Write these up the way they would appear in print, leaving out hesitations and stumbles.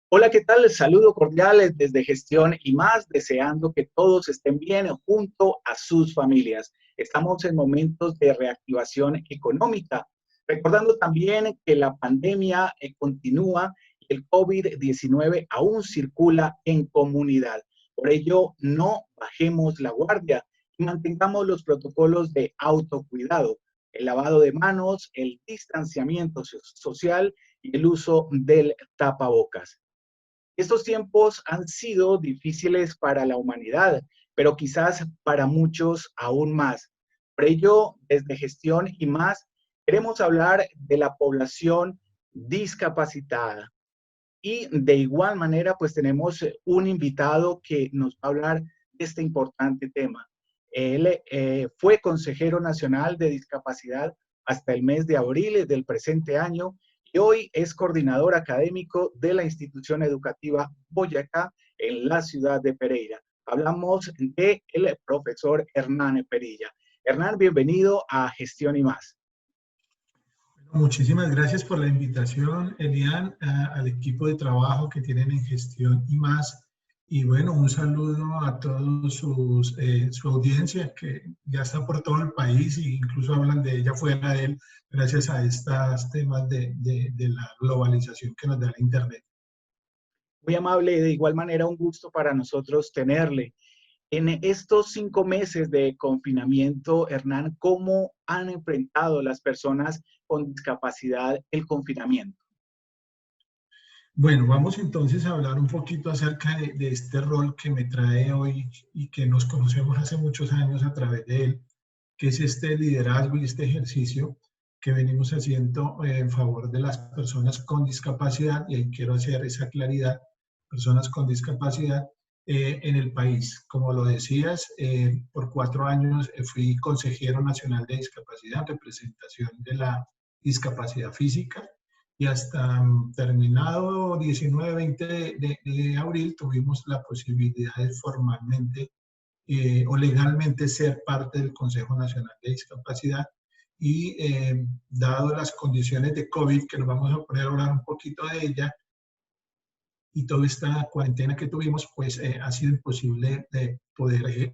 Hola, ¿qué tal? Saludo cordiales desde Gestión y Más, deseando que todos estén bien junto a sus familias. Estamos en momentos de reactivación económica, recordando también que la pandemia continúa y el COVID-19 aún circula en comunidad. Por ello, no bajemos la guardia y mantengamos los protocolos de autocuidado, el lavado de manos, el distanciamiento social y el uso del tapabocas. Estos tiempos han sido difíciles para la humanidad, pero quizás para muchos aún más. Por ello, desde Gestión y Más, queremos hablar de la población discapacitada. Y de igual manera, pues tenemos un invitado que nos va a hablar de este importante tema. Él fue consejero nacional de discapacidad hasta el mes de abril del presente año y hoy es coordinador académico de la institución educativa Boyacá en la ciudad de Pereira. Hablamos de el profesor Hernán Perilla. Hernán, bienvenido a Gestión y Más. Muchísimas gracias por la invitación, Elian, al equipo de trabajo que tienen en Gestión y Más. Y bueno, un saludo a todos su audiencia que ya está por todo el país e incluso hablan de ella fuera de él gracias a estos temas de la globalización que nos da la Internet. Muy amable, de igual manera un gusto para nosotros tenerle. En estos 5 meses de confinamiento, Hernán, ¿cómo han enfrentado las personas con discapacidad el confinamiento? Bueno, vamos entonces a hablar un poquito acerca de este rol que me trae hoy y que nos conocemos hace muchos años a través de él, que es este liderazgo y este ejercicio que venimos haciendo en favor de las personas con discapacidad, y ahí quiero hacer esa claridad, personas con discapacidad en el país. Como lo decías, por 4 años fui consejero nacional de discapacidad, representación de la discapacidad física, y hasta terminado 19-20 de abril tuvimos la posibilidad de formalmente o legalmente ser parte del Consejo Nacional de Discapacidad y dado las condiciones de COVID, que nos vamos a poner a hablar un poquito de ella, y toda esta cuarentena que tuvimos, pues ha sido imposible poder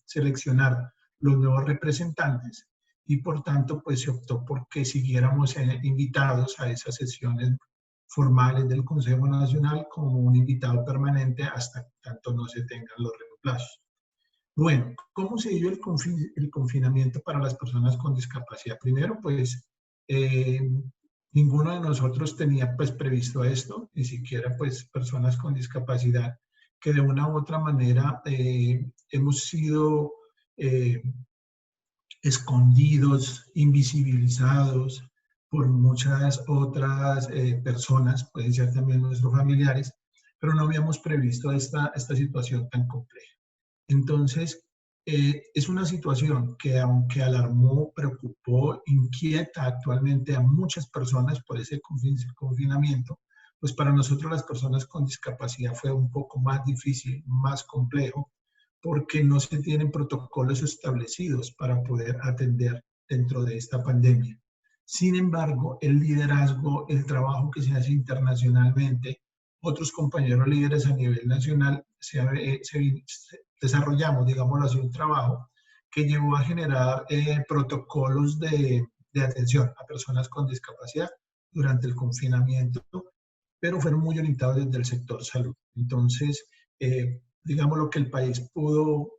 seleccionar los nuevos representantes y por tanto pues se optó por que siguiéramos invitados a esas sesiones formales del Consejo Nacional como un invitado permanente hasta tanto no se tengan los reemplazos. Bueno, ¿cómo se dio el confinamiento para las personas con discapacidad? Primero, pues, ninguno de nosotros tenía pues previsto esto, ni siquiera pues personas con discapacidad, que de una u otra manera hemos sido escondidos, invisibilizados por muchas otras personas, pueden ser también nuestros familiares, pero no habíamos previsto esta situación tan compleja. Entonces, es una situación que aunque alarmó, preocupó, inquieta actualmente a muchas personas por ese confinamiento, pues para nosotros las personas con discapacidad fue un poco más difícil, más complejo, porque no se tienen protocolos establecidos para poder atender dentro de esta pandemia. Sin embargo, el liderazgo, el trabajo que se hace internacionalmente, otros compañeros líderes a nivel nacional, desarrollamos, digámoslo así, un trabajo que llevó a generar protocolos de atención a personas con discapacidad durante el confinamiento, pero fueron muy orientados desde el sector salud. Entonces, digamos lo que el país pudo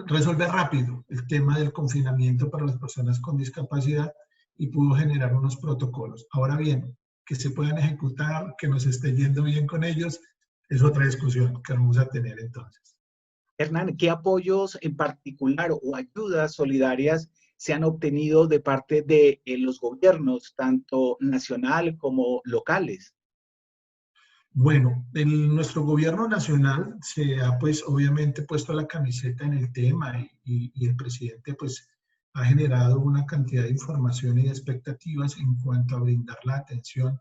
resolver rápido el tema del confinamiento para las personas con discapacidad y pudo generar unos protocolos. Ahora bien, que se puedan ejecutar, que nos esté yendo bien con ellos, es otra discusión que vamos a tener entonces. Hernán, ¿qué apoyos en particular o ayudas solidarias se han obtenido de parte de los gobiernos, tanto nacional como locales? Bueno, nuestro gobierno nacional se ha pues obviamente puesto la camiseta en el tema y el presidente pues ha generado una cantidad de información y de expectativas en cuanto a brindar la atención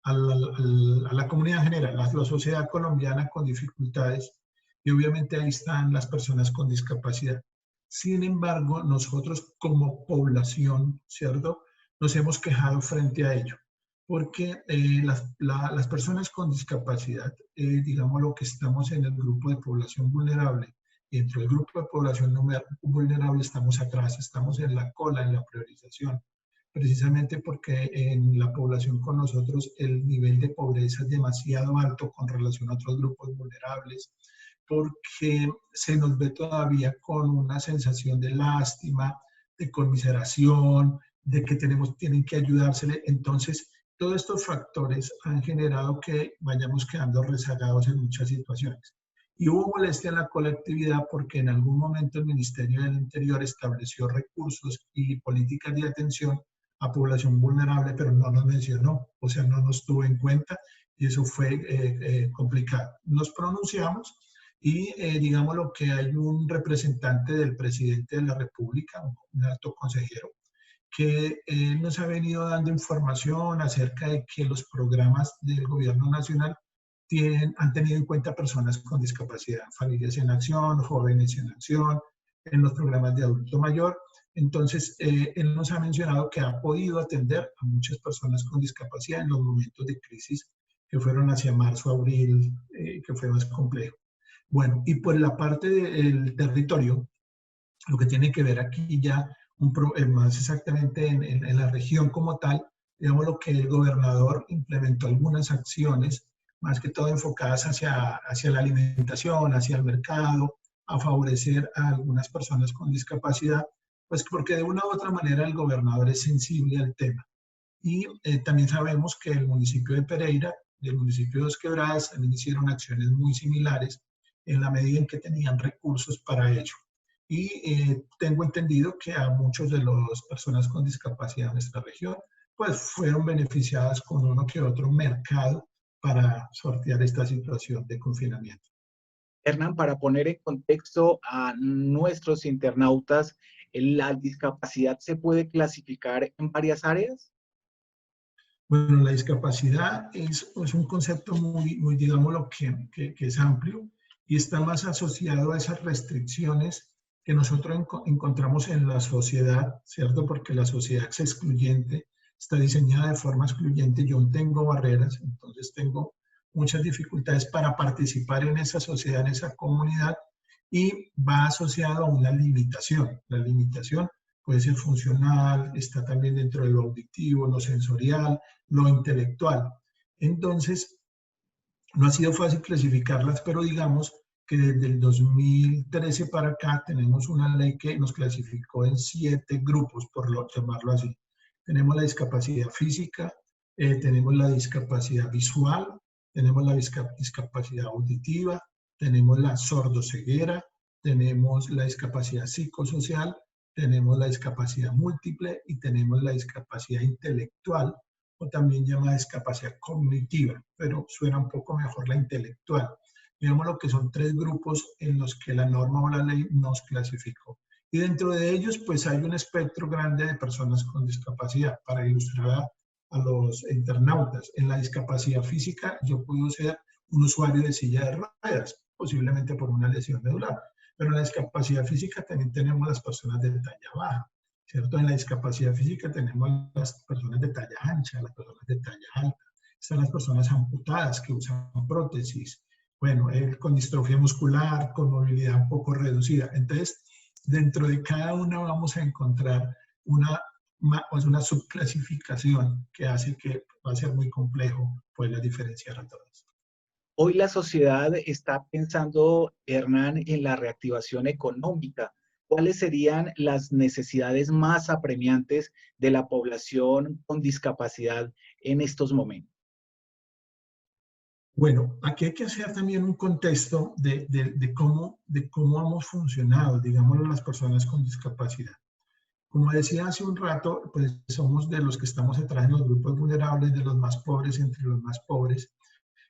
a la comunidad en general, a la sociedad colombiana con dificultades, y obviamente ahí están las personas con discapacidad. Sin embargo, nosotros como población, ¿cierto?, nos hemos quejado frente a ello. porque las personas con discapacidad, digamos lo que estamos en el grupo de población vulnerable, y dentro del grupo de población vulnerable estamos atrás, estamos en la cola, en la priorización, precisamente porque en la población con nosotros el nivel de pobreza es demasiado alto con relación a otros grupos vulnerables, porque se nos ve todavía con una sensación de lástima, de conmiseración, de que tienen que ayudársele. Entonces, todos estos factores han generado que vayamos quedando rezagados en muchas situaciones. Y hubo molestia en la colectividad porque en algún momento el Ministerio del Interior estableció recursos y políticas de atención a población vulnerable, pero no nos mencionó, o sea, no nos tuvo en cuenta y eso fue complicado. Nos pronunciamos y digamos lo que hay un representante del presidente de la República, un alto consejero, que nos ha venido dando información acerca de que los programas del gobierno nacional han tenido en cuenta personas con discapacidad, familias en acción, jóvenes en acción, en los programas de adulto mayor. Entonces, él nos ha mencionado que ha podido atender a muchas personas con discapacidad en los momentos de crisis que fueron hacia marzo, abril, que fue más complejo. Bueno, y por la parte del territorio, lo que tiene que ver aquí ya más exactamente en la región como tal, digamos lo que el gobernador implementó algunas acciones, más que todo enfocadas hacia la alimentación, hacia el mercado, a favorecer a algunas personas con discapacidad, pues porque de una u otra manera el gobernador es sensible al tema. Y también sabemos que el municipio de Pereira, del municipio de Dos Quebradas, también hicieron acciones muy similares en la medida en que tenían recursos para ello. Y tengo entendido que a muchos de las personas con discapacidad en nuestra región, pues fueron beneficiadas con uno que otro mercado para sortear esta situación de confinamiento. Hernán, para poner en contexto a nuestros internautas, ¿la discapacidad se puede clasificar en varias áreas? Bueno, la discapacidad es un concepto muy digámoslo, que es amplio y está más asociado a esas restricciones que nosotros encontramos en la sociedad, ¿cierto? Porque la sociedad es excluyente, está diseñada de forma excluyente. Yo tengo barreras, entonces tengo muchas dificultades para participar en esa sociedad, en esa comunidad, y va asociado a una limitación. La limitación puede ser funcional, está también dentro de lo auditivo, lo sensorial, lo intelectual. Entonces, no ha sido fácil clasificarlas, pero digamos que desde el 2013 para acá tenemos una ley que nos clasificó en 7 grupos, por llamarlo así. Tenemos la discapacidad física, tenemos la discapacidad visual, tenemos la discapacidad auditiva, tenemos la sordoceguera, tenemos la discapacidad psicosocial, tenemos la discapacidad múltiple y tenemos la discapacidad intelectual, o también llamada discapacidad cognitiva, pero suena un poco mejor la intelectual. Digamos lo que son 3 grupos en los que la norma o la ley nos clasificó. Y dentro de ellos, pues hay un espectro grande de personas con discapacidad. Para ilustrar a los internautas, en la discapacidad física yo puedo ser un usuario de silla de ruedas, posiblemente por una lesión medular. Pero en la discapacidad física también tenemos las personas de talla baja, ¿cierto? En la discapacidad física tenemos las personas de talla ancha, las personas de talla alta, están las personas amputadas que usan prótesis, bueno, con distrofia muscular, con movilidad un poco reducida. Entonces, dentro de cada una vamos a encontrar una subclasificación que hace que va a ser muy complejo poderlas diferenciar a todas. Hoy la sociedad está pensando, Hernán, en la reactivación económica. ¿Cuáles serían las necesidades más apremiantes de la población con discapacidad en estos momentos? Bueno, aquí hay que hacer también un contexto de cómo hemos funcionado, digamos, las personas con discapacidad. Como decía hace un rato, pues somos de los que estamos atrás en los grupos vulnerables, de los más pobres entre los más pobres.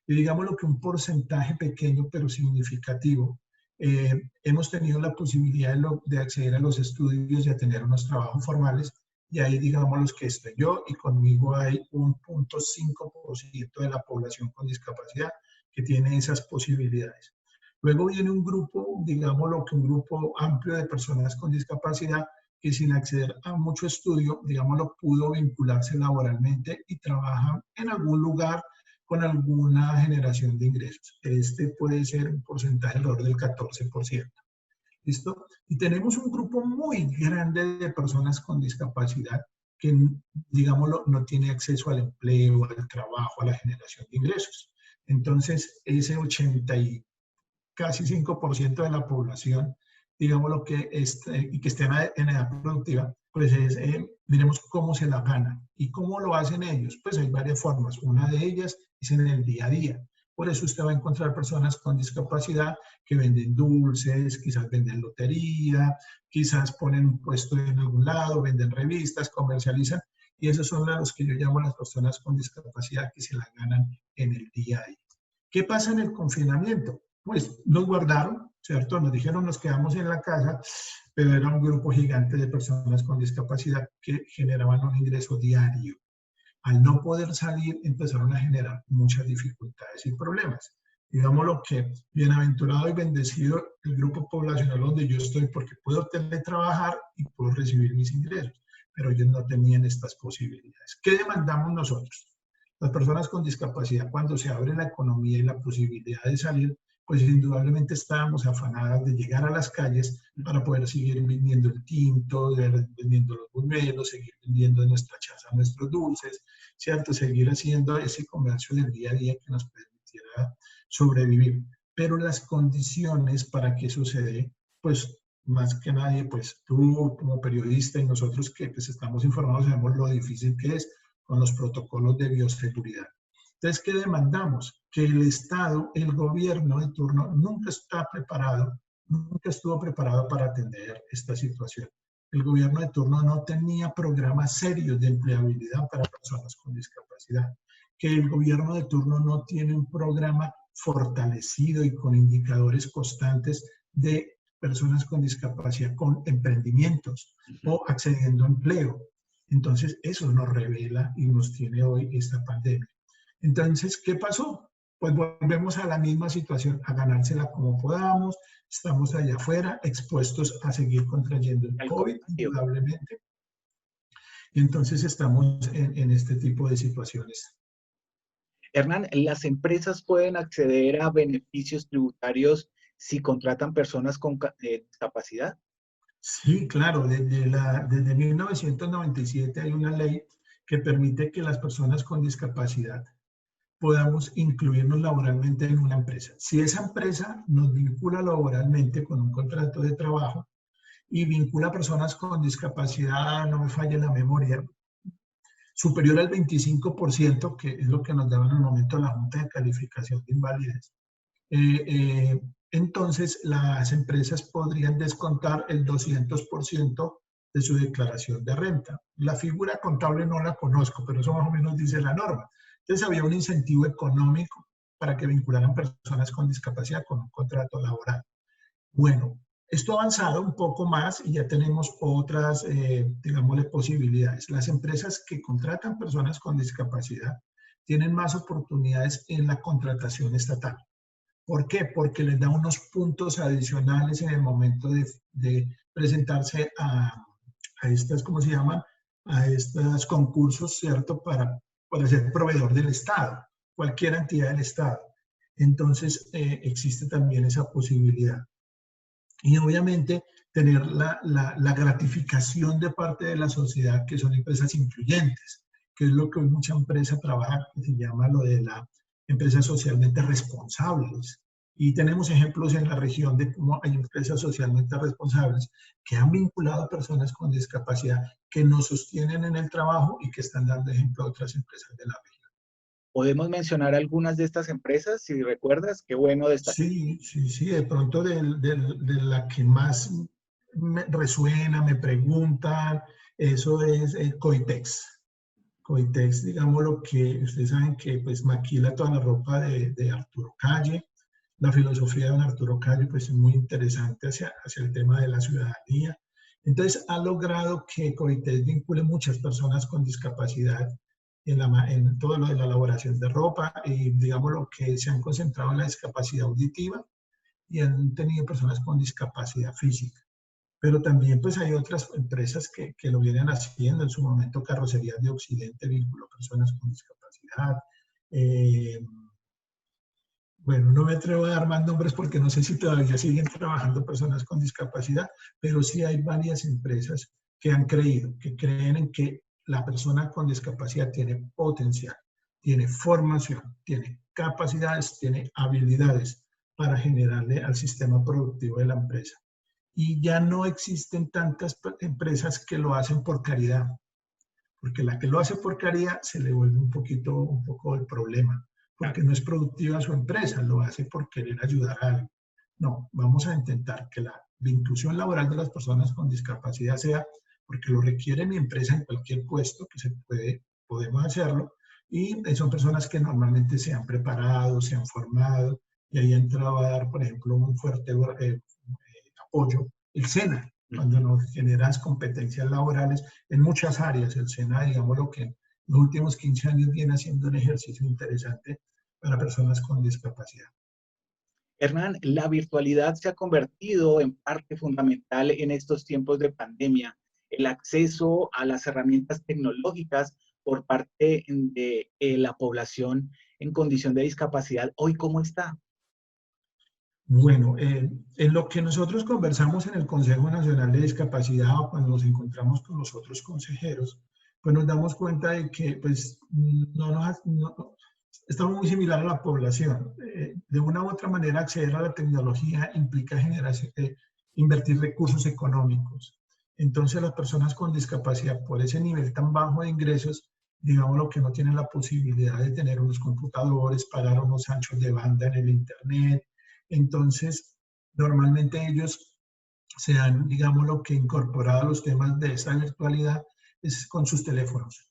Y digamos lo que un porcentaje pequeño pero significativo, hemos tenido la posibilidad de acceder a los estudios y a tener unos trabajos formales, y ahí digamos los que estoy yo y conmigo hay un 0.5% de la población con discapacidad que tiene esas posibilidades. Luego viene un grupo, digamos lo que un grupo amplio de personas con discapacidad que sin acceder a mucho estudio, digámoslo, pudo vincularse laboralmente y trabaja en algún lugar con alguna generación de ingresos. Este puede ser un porcentaje alrededor del 14%. ¿Listo? Y tenemos un grupo muy grande de personas con discapacidad que, digámoslo, no tiene acceso al empleo, al trabajo, a la generación de ingresos. Entonces, ese 80 y casi 5% de la población, digámoslo, y que esté en edad productiva, pues miremos cómo se la ganan. ¿Y cómo lo hacen ellos? Pues hay varias formas. Una de ellas es en el día a día. Por eso usted va a encontrar personas con discapacidad que venden dulces, quizás venden lotería, quizás ponen un puesto en algún lado, venden revistas, comercializan. Y esos son los que yo llamo las personas con discapacidad que se la ganan en el día a día. ¿Qué pasa en el confinamiento? Pues nos guardaron, ¿cierto? Nos dijeron nos quedamos en la casa, pero era un grupo gigante de personas con discapacidad que generaban un ingreso diario. Al no poder salir, empezaron a generar muchas dificultades y problemas. Digámoslo que bienaventurado y bendecido el grupo poblacional donde yo estoy porque puedo teletrabajar y puedo recibir mis ingresos, pero ellos no tenían estas posibilidades. ¿Qué demandamos nosotros? Las personas con discapacidad, cuando se abre la economía y la posibilidad de salir, pues indudablemente estábamos afanadas de llegar a las calles para poder seguir vendiendo el tinto, vendiendo los buñuelos, seguir vendiendo en nuestra chaza nuestros dulces, ¿cierto? Seguir haciendo ese comercio del día a día que nos permitiera sobrevivir. Pero las condiciones para que eso se dé, pues más que nadie, pues tú como periodista y nosotros que pues, estamos informados sabemos lo difícil que es con los protocolos de bioseguridad. Entonces, ¿qué demandamos? Que el Estado, el gobierno de turno, nunca estuvo preparado para atender esta situación. El gobierno de turno no tenía programas serios de empleabilidad para personas con discapacidad. Que el gobierno de turno no tiene un programa fortalecido y con indicadores constantes de personas con discapacidad, con emprendimientos o accediendo a empleo. Entonces, eso nos revela y nos tiene hoy esta pandemia. Entonces, ¿qué pasó? Pues volvemos a la misma situación, a ganársela como podamos, estamos allá afuera, expuestos a seguir contrayendo el COVID, indudablemente. Y entonces estamos en este tipo de situaciones. Hernán, ¿las empresas pueden acceder a beneficios tributarios si contratan personas con discapacidad? Sí, claro, desde 1997 hay una ley que permite que las personas con discapacidad podamos incluirnos laboralmente en una empresa. Si esa empresa nos vincula laboralmente con un contrato de trabajo y vincula a personas con discapacidad, no me falla la memoria, superior al 25%, que es lo que nos daba en el momento la Junta de Calificación de Invalidez, entonces las empresas podrían descontar el 200% de su declaración de renta. La figura contable no la conozco, pero eso más o menos dice la norma. Entonces había un incentivo económico para que vincularan personas con discapacidad con un contrato laboral. Bueno, esto ha avanzado un poco más y ya tenemos otras, digámosle, posibilidades. Las empresas que contratan personas con discapacidad tienen más oportunidades en la contratación estatal. ¿Por qué? Porque les da unos puntos adicionales en el momento de presentarse a estas, ¿cómo se llaman? A estos concursos, ¿cierto? Para ser proveedor del Estado, cualquier entidad del Estado. Entonces, existe también esa posibilidad. Y obviamente tener la gratificación de parte de la sociedad, que son empresas incluyentes, que es lo que hoy mucha empresa trabaja, que se llama lo de la empresas socialmente responsables. Y tenemos ejemplos en la región de cómo hay empresas socialmente responsables que han vinculado a personas con discapacidad, que nos sostienen en el trabajo y que están dando ejemplo a otras empresas de la región. ¿Podemos mencionar algunas de estas empresas? Si recuerdas, qué bueno destacar. Sí, de pronto de la que más me resuena, me preguntan, eso es Coitex. Coitex, digamos lo que ustedes saben que pues maquila toda la ropa de Arturo Calle. La filosofía de don Arturo Calle pues es muy interesante hacia el tema de la ciudadanía. Entonces ha logrado que Coitex vincule muchas personas con discapacidad en todo lo de la elaboración de ropa y digamos lo que se han concentrado en la discapacidad auditiva y han tenido personas con discapacidad física. Pero también pues hay otras empresas que lo vienen haciendo. En su momento Carrocerías de Occidente vinculó personas con discapacidad. Eh, bueno, no me atrevo a dar más nombres porque no sé si todavía siguen trabajando personas con discapacidad, pero sí hay varias empresas que han creído, que creen en que la persona con discapacidad tiene potencial, tiene formación, tiene capacidades, tiene habilidades para generarle al sistema productivo de la empresa. Y ya no existen tantas empresas que lo hacen por caridad, porque la que lo hace por caridad se le vuelve un poco el problema, porque no es productiva su empresa, lo hace por querer ayudar a alguien. No, vamos a intentar que la inclusión laboral de las personas con discapacidad sea porque lo requiere mi empresa en cualquier puesto que podemos hacerlo, y son personas que normalmente se han preparado, se han formado, y ahí entra a dar, por ejemplo, un fuerte apoyo el SENA, cuando nos generas competencias laborales en muchas áreas. El SENA, digamos, lo que en los últimos 15 años viene haciendo un ejercicio interesante para personas con discapacidad. Hernán, la virtualidad se ha convertido en parte fundamental en estos tiempos de pandemia. El acceso a las herramientas tecnológicas por parte de la población en condición de discapacidad, ¿hoy cómo está? Bueno, en lo que nosotros conversamos en el Consejo Nacional de Discapacidad o cuando nos encontramos con los otros consejeros, pues nos damos cuenta de que pues, estamos muy similar a la población. De una u otra manera, acceder a la tecnología implica invertir recursos económicos. Entonces, las personas con discapacidad, por ese nivel tan bajo de ingresos, digamos lo que no tienen la posibilidad de tener unos computadores, pagar unos anchos de banda en el Internet. Entonces, normalmente ellos se han, digamos, lo que incorporado a los temas de esta virtualidad es con sus teléfonos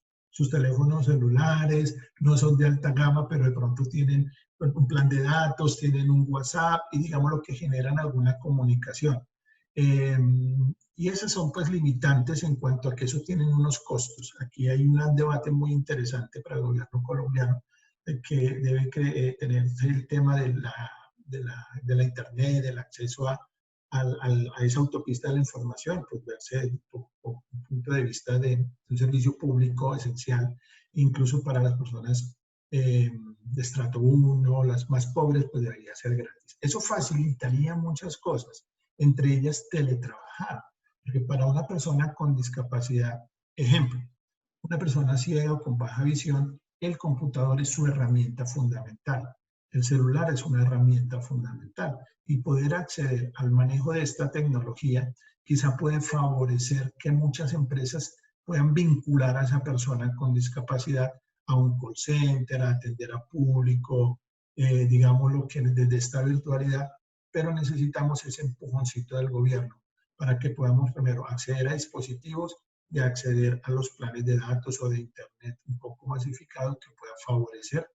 celulares, no son de alta gama, pero de pronto tienen un plan de datos, tienen un WhatsApp y digamos lo que generan alguna comunicación. Y esas son pues limitantes en cuanto a que eso tienen unos costos. Aquí hay un debate muy interesante para el gobierno colombiano que debe tener el tema de la Internet, del acceso a esa autopista de la información, pues verse desde un punto de vista de un servicio público esencial, incluso para las personas de estrato 1, las más pobres, pues debería ser gratis. Eso facilitaría muchas cosas, entre ellas teletrabajar, porque para una persona con discapacidad, ejemplo, una persona ciega o con baja visión, el computador es su herramienta fundamental. El celular es una herramienta fundamental y poder acceder al manejo de esta tecnología quizá puede favorecer que muchas empresas puedan vincular a esa persona con discapacidad a un call center, a atender a público, digamos lo que desde esta virtualidad, pero necesitamos ese empujoncito del gobierno para que podamos primero acceder a dispositivos y acceder a los planes de datos o de Internet un poco masificado que pueda favorecer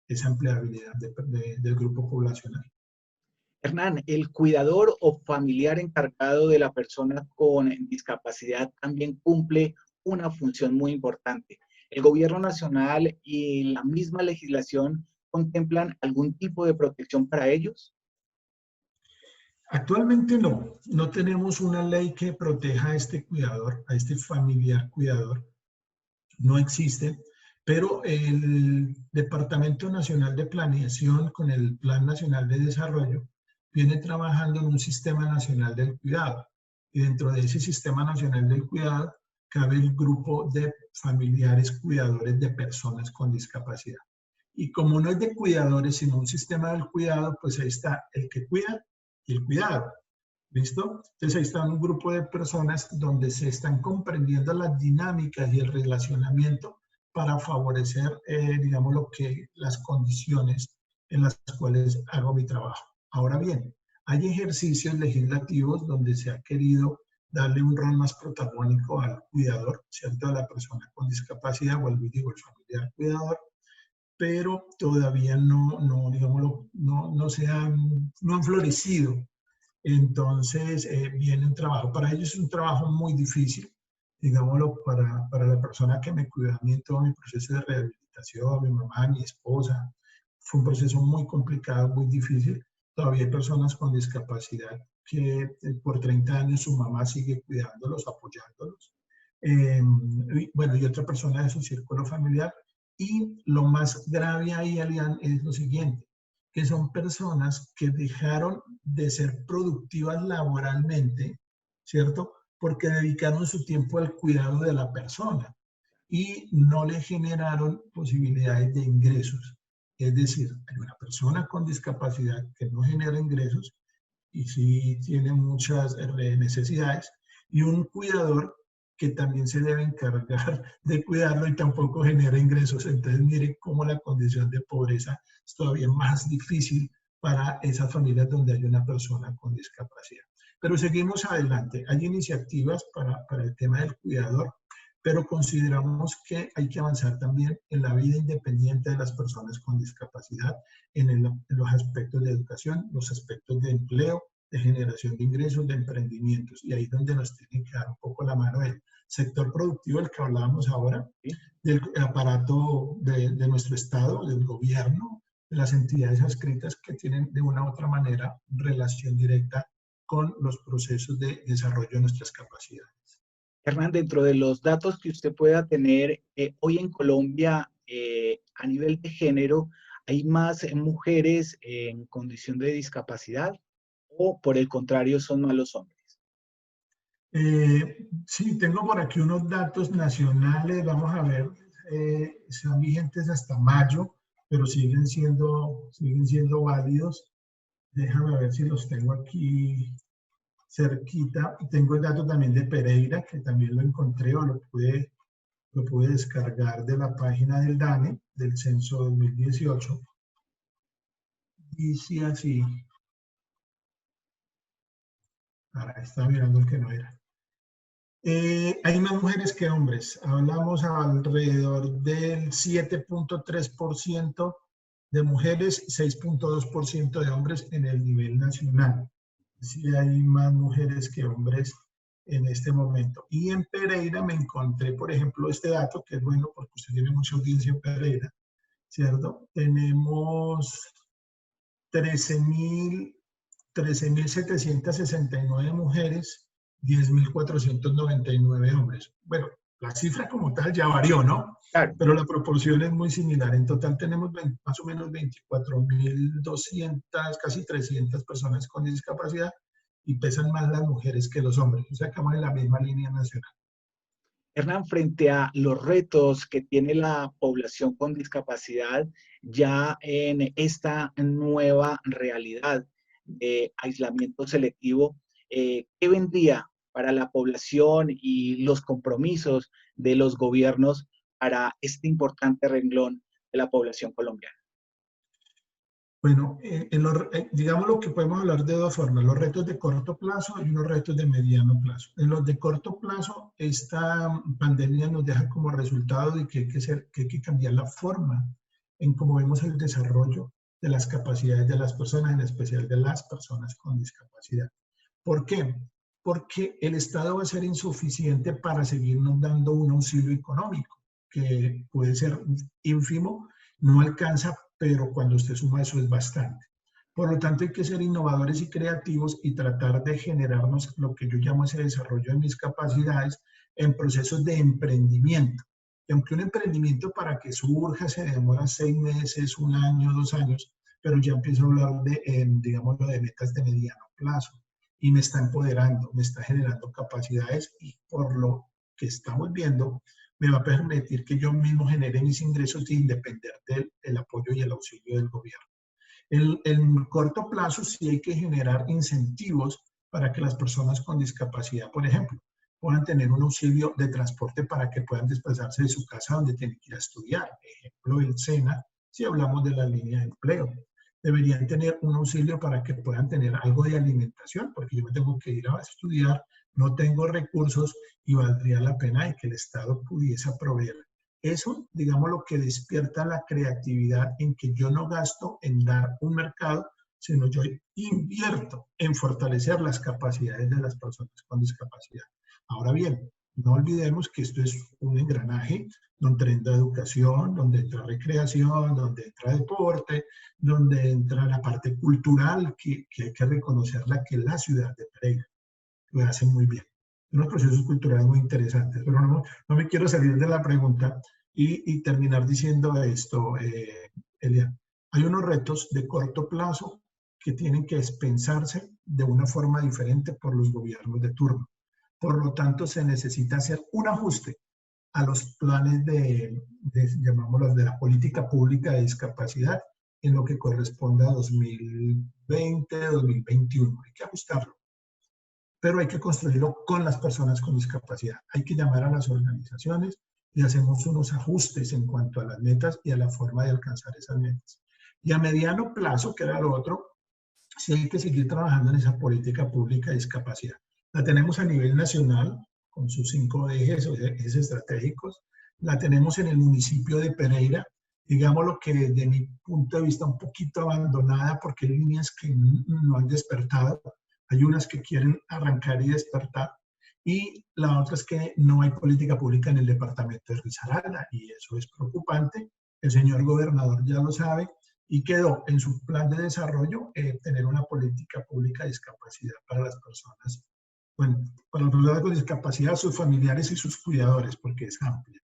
esa empleabilidad del grupo poblacional. Hernán, el cuidador o familiar encargado de la persona con discapacidad también cumple una función muy importante. ¿El gobierno nacional y la misma legislación contemplan algún tipo de protección para ellos? Actualmente no tenemos una ley que proteja a este cuidador, a este familiar cuidador. No existe, pero el Departamento Nacional de Planeación con el Plan Nacional de Desarrollo viene trabajando en un Sistema Nacional del Cuidado. Y dentro de ese Sistema Nacional del Cuidado cabe el grupo de familiares cuidadores de personas con discapacidad. Y como no es de cuidadores, sino un sistema del cuidado, pues ahí está el que cuida y el cuidado. ¿Listo? Entonces ahí está un grupo de personas donde se están comprendiendo las dinámicas y el relacionamiento para favorecer, digamos, las condiciones en las cuales hago mi trabajo. Ahora bien, hay ejercicios legislativos donde se ha querido darle un rol más protagónico al cuidador, ¿cierto? A la persona con discapacidad o al el familiar cuidador, pero todavía digámoslo, no han florecido. Entonces, viene un trabajo, para ellos es un trabajo muy difícil, digámoslo, para la persona que me cuidó a mí en todo mi proceso de rehabilitación, mi mamá, mi esposa, fue un proceso muy complicado, muy difícil. Todavía hay personas con discapacidad que por 30 años su mamá sigue cuidándolos, apoyándolos. Bueno, y otra persona de su círculo familiar. Y lo más grave ahí, Alian, es lo siguiente, que son personas que dejaron de ser productivas laboralmente, ¿cierto? Porque dedicaron su tiempo al cuidado de la persona y no le generaron posibilidades de ingresos. Es decir, hay una persona con discapacidad que no genera ingresos y sí tiene muchas necesidades, y un cuidador que también se debe encargar de cuidarlo y tampoco genera ingresos. Entonces, mire cómo la condición de pobreza es todavía más difícil para esas familias donde hay una persona con discapacidad. Pero seguimos adelante. Hay iniciativas para el tema del cuidador, pero consideramos que hay que avanzar también en la vida independiente de las personas con discapacidad, en los aspectos de educación, los aspectos de empleo, de generación de ingresos, de emprendimientos. Y ahí es donde nos tiene que dar un poco la mano el sector productivo, del que hablábamos ahora, ¿sí? del aparato de nuestro Estado, del gobierno, de las entidades adscritas que tienen de una u otra manera relación directa con los procesos de desarrollo de nuestras capacidades. Hernán, dentro de los datos que usted pueda tener, hoy en Colombia, a nivel de género, ¿hay más mujeres en condición de discapacidad o por el contrario son más los hombres? Sí, tengo por aquí unos datos nacionales, vamos a ver, son vigentes hasta mayo, pero siguen siendo válidos. Déjame ver si los tengo aquí cerquita. Tengo el dato también de Pereira, que también lo encontré o lo pude descargar de la página del DANE, del censo 2018. Dice así, ahora estaba mirando el que no era. Hay más mujeres que hombres. Hablamos alrededor del 7.3% de mujeres, 6.2% de hombres en el nivel nacional. Sí, hay más mujeres que hombres en este momento. Y en Pereira me encontré, por ejemplo, este dato, que es bueno porque usted tiene mucha audiencia en Pereira, ¿cierto? Tenemos 13.769 mujeres, 10.499 hombres. Bueno, la cifra como tal ya varió, ¿no? Claro. Pero la proporción es muy similar. En total tenemos más o menos 24.200, casi 300 personas con discapacidad, y pesan más las mujeres que los hombres. O sea, estamos en la misma línea nacional. Hernán, frente a los retos que tiene la población con discapacidad ya en esta nueva realidad de aislamiento selectivo, ¿qué vendría para la población y los compromisos de los gobiernos para este importante renglón de la población colombiana? Bueno, digamos lo que podemos hablar de dos formas, los retos de corto plazo y los retos de mediano plazo. En los de corto plazo, esta pandemia nos deja como resultado de que hay que cambiar la forma en cómo vemos el desarrollo de las capacidades de las personas, en especial de las personas con discapacidad. ¿Por qué? Porque el Estado va a ser insuficiente para seguirnos dando un auxilio económico, que puede ser ínfimo, no alcanza, pero cuando usted suma eso es bastante. Por lo tanto, hay que ser innovadores y creativos y tratar de generarnos lo que yo llamo ese desarrollo de mis capacidades en procesos de emprendimiento. Y aunque un emprendimiento para que surja se demora 6 meses, 1 año, 2 años, pero ya empiezo a hablar de, digámoslo, de metas de mediano plazo. Y me está empoderando, me está generando capacidades, y por lo que estamos viendo, me va a permitir que yo mismo genere mis ingresos sin depender del apoyo y el auxilio del gobierno. En corto plazo sí hay que generar incentivos para que las personas con discapacidad, por ejemplo, puedan tener un auxilio de transporte para que puedan desplazarse de su casa donde tienen que ir a estudiar. Ejemplo, el SENA, si hablamos de la línea de empleo. Deberían tener un auxilio para que puedan tener algo de alimentación, porque yo me tengo que ir a estudiar, no tengo recursos y valdría la pena de que el Estado pudiese proveer. Eso, digamos, lo que despierta la creatividad en que yo no gasto en dar un mercado, sino yo invierto en fortalecer las capacidades de las personas con discapacidad. Ahora bien, No olvidemos que esto es un engranaje donde entra educación, donde entra recreación, donde entra deporte, donde entra la parte cultural que hay que reconocerla, que la ciudad de Pereira lo hace muy bien. Unos procesos culturales muy interesantes, pero no me quiero salir de la pregunta y terminar diciendo esto, Elian. Hay unos retos de corto plazo que tienen que pensarse de una forma diferente por los gobiernos de turno. Por lo tanto, se necesita hacer un ajuste a los planes llamámoslos, de la política pública de discapacidad en lo que corresponde a 2020, 2021. Hay que ajustarlo, pero hay que construirlo con las personas con discapacidad. Hay que llamar a las organizaciones y hacemos unos ajustes en cuanto a las metas y a la forma de alcanzar esas metas. Y a mediano plazo, que era lo otro, sí hay que seguir trabajando en esa política pública de discapacidad. La tenemos a nivel nacional, con sus 5 ejes o ejes estratégicos. La tenemos en el municipio de Pereira, digamos lo que desde mi punto de vista un poquito abandonada porque hay líneas que no han despertado. Hay unas que quieren arrancar y despertar. Y la otra es que no hay política pública en el departamento de Risaralda y eso es preocupante. El señor gobernador ya lo sabe y quedó en su plan de desarrollo tener una política pública de discapacidad para las personas, bueno, para las personas con discapacidad, sus familiares y sus cuidadores, porque es amplia.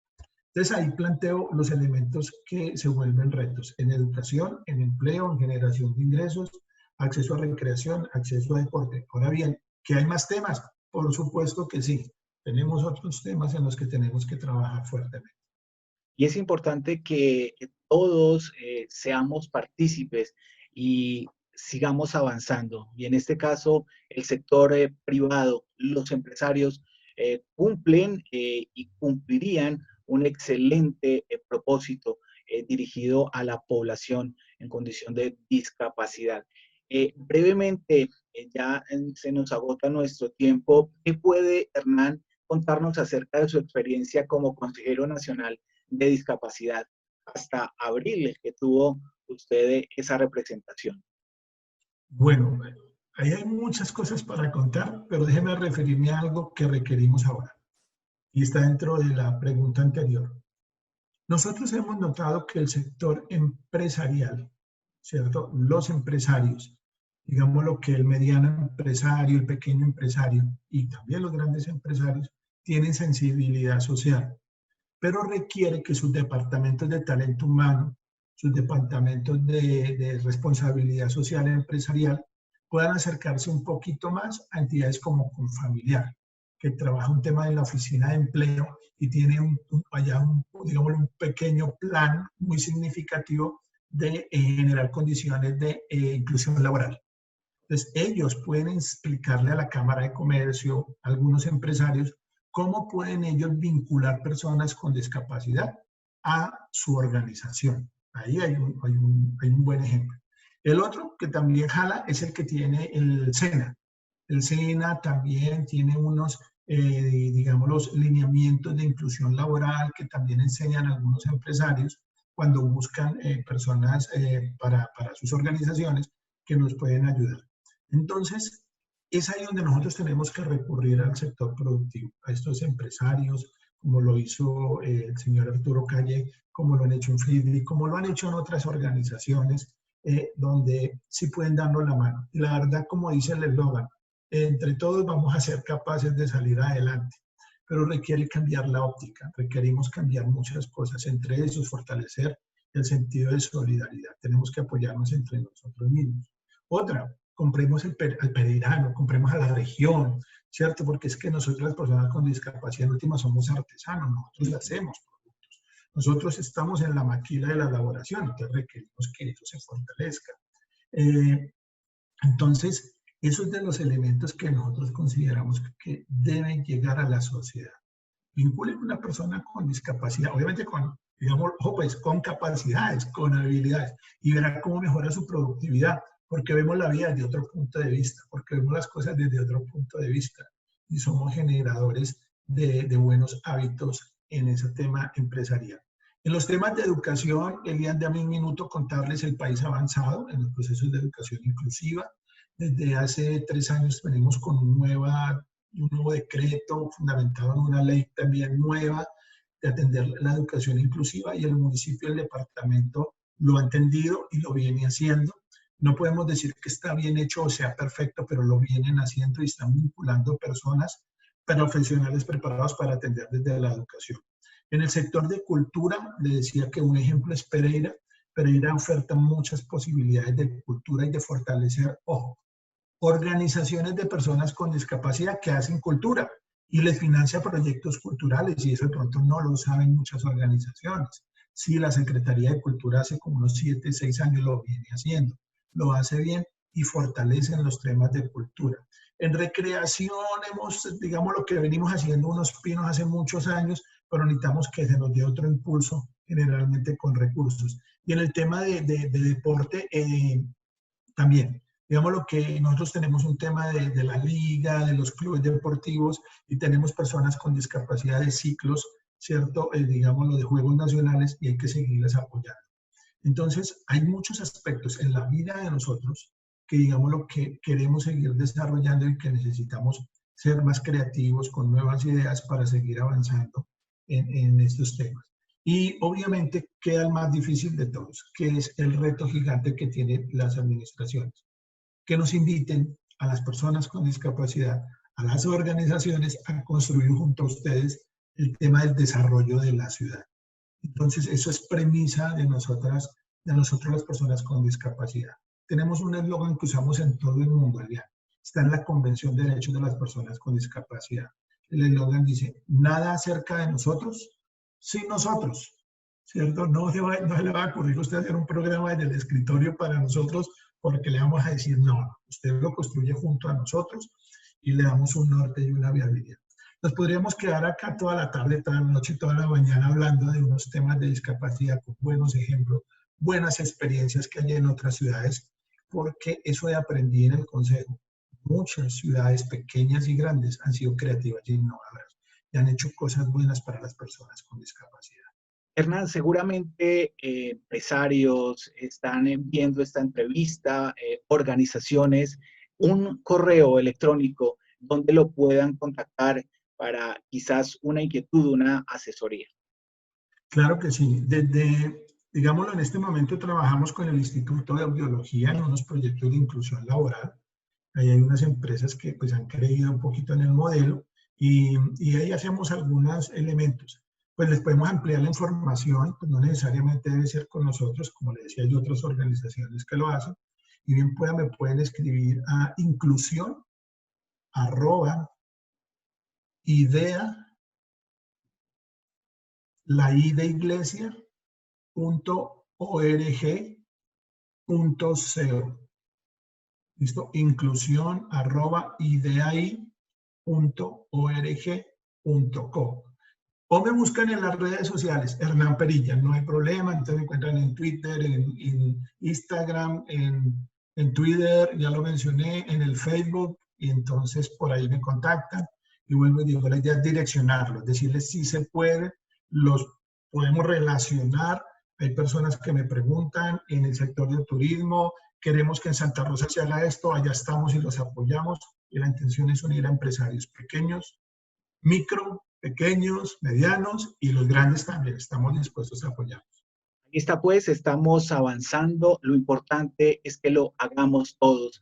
Entonces ahí planteo los elementos que se vuelven retos en educación, en empleo, en generación de ingresos, acceso a recreación, acceso a deporte. Ahora bien, ¿que hay más temas? Por supuesto que sí. Tenemos otros temas en los que tenemos que trabajar fuertemente. Y es importante que todos seamos partícipes y sigamos avanzando. Y en este caso, el sector privado, los empresarios cumplen y cumplirían un excelente propósito dirigido a la población en condición de discapacidad. Brevemente, ya se nos agota nuestro tiempo. ¿Qué puede Hernán contarnos acerca de su experiencia como consejero nacional de discapacidad hasta abril que tuvo usted esa representación? Bueno, ahí hay muchas cosas para contar, pero déjeme referirme a algo que requerimos ahora y está dentro de la pregunta anterior. Nosotros hemos notado que el sector empresarial, ¿cierto? Los empresarios, digamos lo que el mediano empresario, el pequeño empresario y también los grandes empresarios tienen sensibilidad social, pero requiere que sus departamentos de talento humano, sus departamentos de responsabilidad social empresarial puedan acercarse un poquito más a entidades como Confamiliar, que trabaja un tema en la oficina de empleo y tiene digamos, un pequeño plan muy significativo de generar condiciones de inclusión laboral. Entonces, ellos pueden explicarle a la Cámara de Comercio, a algunos empresarios, cómo pueden ellos vincular personas con discapacidad a su organización. Ahí hay un buen ejemplo. El otro que también jala es el que tiene el SENA. El SENA también tiene unos, digamos, los lineamientos de inclusión laboral que también enseñan a algunos empresarios cuando buscan personas para sus organizaciones que nos pueden ayudar. Entonces, es ahí donde nosotros tenemos que recurrir al sector productivo, a estos empresarios, como lo hizo el señor Arturo Calle, como lo han hecho en FIDLI, como lo han hecho en otras organizaciones, donde sí pueden darnos la mano. Y la verdad, como dice el eslogan, entre todos vamos a ser capaces de salir adelante, pero requiere cambiar la óptica, requerimos cambiar muchas cosas, entre ellos fortalecer el sentido de solidaridad. Tenemos que apoyarnos entre nosotros mismos. Otra, compremos al pereirano, compremos a la región, ¿cierto? Porque es que nosotros las personas con discapacidad en última somos artesanos, nosotros hacemos productos. Nosotros estamos en la maquila de la elaboración, entonces requerimos que eso se fortalezca. Entonces, eso es de los elementos que nosotros consideramos que deben llegar a la sociedad. Vinculen a una persona con discapacidad, obviamente con, digamos, pues, con capacidades, con habilidades, y verá cómo mejora su productividad, porque vemos la vida desde otro punto de vista, porque vemos las cosas desde otro punto de vista, y somos generadores de buenos hábitos en ese tema empresarial. En los temas de educación, Elian, dame un minuto contarles el país avanzado en los procesos de educación inclusiva. Desde hace 3 años venimos con una nueva un nuevo decreto fundamentado en una ley también nueva de atender la educación inclusiva, y el municipio y el departamento lo ha entendido y lo viene haciendo. No podemos decir que está bien hecho o sea perfecto, pero lo vienen haciendo y están vinculando personas profesionales preparados para atender desde la educación. En el sector de cultura, le decía que un ejemplo es Pereira. Pereira oferta muchas posibilidades de cultura y de fortalecer, ojo, organizaciones de personas con discapacidad que hacen cultura y les financia proyectos culturales, y eso de pronto no lo saben muchas organizaciones. Sí, la Secretaría de Cultura hace como unos 7, 6 años lo viene haciendo, lo hace bien y fortalece en los temas de cultura. En recreación hemos, digamos, lo que venimos haciendo unos pinos hace muchos años, pero necesitamos que se nos dé otro impulso, generalmente con recursos. Y en el tema de deporte, también, digamos lo que nosotros tenemos un tema de la liga, de los clubes deportivos, y tenemos personas con discapacidad de ciclos, ¿cierto? Digamos lo de juegos nacionales, y hay que seguirles apoyando. Entonces, hay muchos aspectos en la vida de nosotros que, digamos, lo que queremos seguir desarrollando y que necesitamos ser más creativos con nuevas ideas para seguir avanzando en estos temas. Y obviamente queda el más difícil de todos, que es el reto gigante que tienen las administraciones, que nos inviten a las personas con discapacidad, a las organizaciones, a construir junto a ustedes el tema del desarrollo de la ciudad. Entonces, eso es premisa de nosotros las personas con discapacidad. Tenemos un eslogan que usamos en todo el mundo, Adrián. Está en la Convención de Derechos de las Personas con Discapacidad. El eslogan dice, nada acerca de nosotros sin nosotros, ¿cierto? No se le va a ocurrir a usted hacer un programa en el escritorio para nosotros, porque le vamos a decir, no, usted lo construye junto a nosotros y le damos un norte y una viabilidad. Nos podríamos quedar acá toda la tarde, toda la noche, toda la mañana hablando de unos temas de discapacidad con buenos ejemplos, buenas experiencias que hay en otras ciudades, porque eso he aprendido en el Consejo. Muchas ciudades pequeñas y grandes han sido creativas y innovadoras y han hecho cosas buenas para las personas con discapacidad. Hernán, seguramente empresarios están viendo esta entrevista, organizaciones, un correo electrónico donde lo puedan contactar para quizás una inquietud, una asesoría. Claro que sí. Desde, digámoslo, en este momento trabajamos con el Instituto de Audiología en unos proyectos de inclusión laboral. Ahí hay unas empresas que pues han creído un poquito en el modelo, y ahí hacemos algunos elementos. Pues les podemos ampliar la información, pues no necesariamente debe ser con nosotros, como les decía, hay otras organizaciones que lo hacen, y bien me pueden escribir a inclusión@idea, la I de iglesia, .org.co. ¿Listo? Inclusión@idai.org.co. O me buscan en las redes sociales, Hernán Perilla, no hay problema. Entonces me encuentran en Twitter, en Instagram, en Twitter, ya lo mencioné, en el Facebook, y entonces por ahí me contactan. Y vuelvo y digo, la idea es direccionarlos, decirles si se puede, los podemos relacionar. Hay personas que me preguntan en el sector del turismo, queremos que en Santa Rosa se haga esto, allá estamos y los apoyamos. Y la intención es unir a empresarios pequeños, micro, pequeños, medianos, y los grandes también. Estamos dispuestos a apoyar. Ahí está, pues, estamos avanzando. Lo importante es que lo hagamos todos.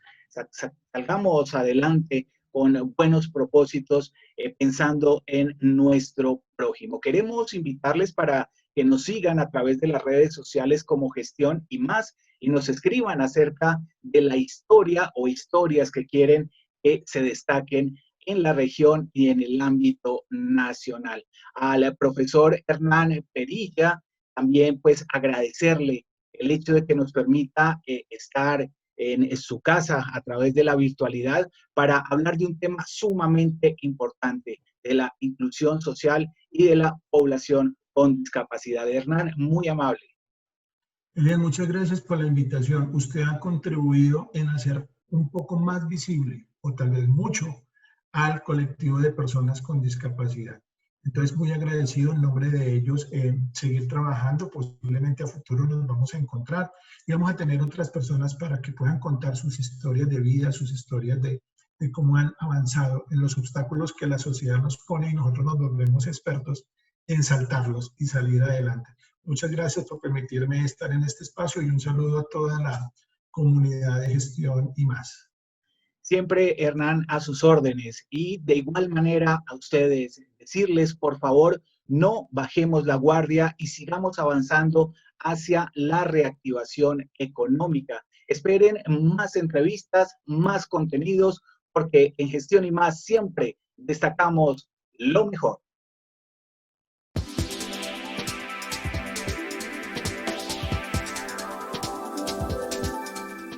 Salgamos adelante con buenos propósitos, pensando en nuestro prójimo. Queremos invitarles para que nos sigan a través de las redes sociales como Gestión y Más, y nos escriban acerca de la historia o historias que quieren que se destaquen en la región y en el ámbito nacional. Al profesor Hernán Perilla, también pues agradecerle el hecho de que nos permita estar en su casa a través de la virtualidad para hablar de un tema sumamente importante, de la inclusión social y de la población con discapacidad. Hernán, muy amable. Elian, muchas gracias por la invitación. Usted ha contribuido en hacer un poco más visible, o tal vez mucho, al colectivo de personas con discapacidad. Entonces, muy agradecido en nombre de ellos, seguir trabajando. Posiblemente a futuro nos vamos a encontrar y vamos a tener otras personas para que puedan contar sus historias de vida, sus historias de de cómo han avanzado en los obstáculos que la sociedad nos pone y nosotros nos volvemos expertos en saltarlos y salir adelante. Muchas gracias por permitirme estar en este espacio y un saludo a toda la comunidad de gestión y más. Siempre, Hernán, a sus órdenes. Y de igual manera a ustedes, decirles, por favor, no bajemos la guardia y sigamos avanzando hacia la reactivación económica. Esperen más entrevistas, más contenidos, porque en Gestión y Más siempre destacamos lo mejor.